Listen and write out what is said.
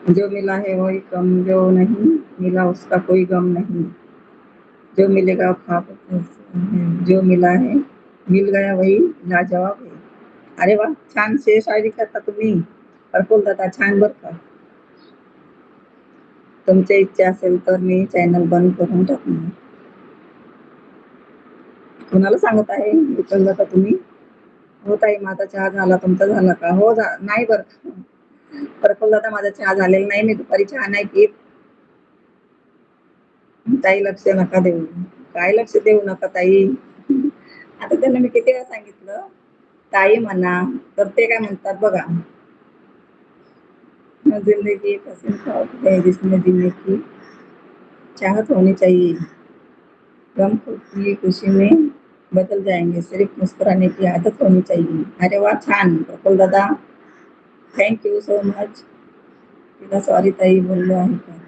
जो मिला है वही कम, जो नहीं मिला उसका कोई गम नहीं, जो मिलेगा खा जो मिला है मिल गया वही लाजवाब है. अरे वा, छान शायरी करता तुम्ही. प्रफुल्ल दादा छान बर का. तुमची इच्छा असेल तर मी चॅनल बंद करून टाकणार. कुणाला सांगत आहे विठ्ठल दादा तुम्ही? हो ताई, माझा चहा झाला. तुमचा झाला का? हो नाही बरं का. प्रफुल्ल दादा, माझा चहा झालेला नाही. मी दुपारी चहा नाही पीत. ताई लक्ष नका देऊ. काय लक्ष देऊ नका ताई? आता त्यांना मी किती वेळा सांगितलं ताई म्हणा, तर ते काय म्हणतात बघा, जिंदगी पसंद है जिसमें जीने की चाहत होनी चाहिए, गम की खुशी में बदल जाएंगे, सिर्फ मुस्कुराने की आदत होनी चाहिए. अरे वा, छान प्रफुल्ल दादा, थँक यू सो मच. तिला सॉरी ताई बोललो आहे का?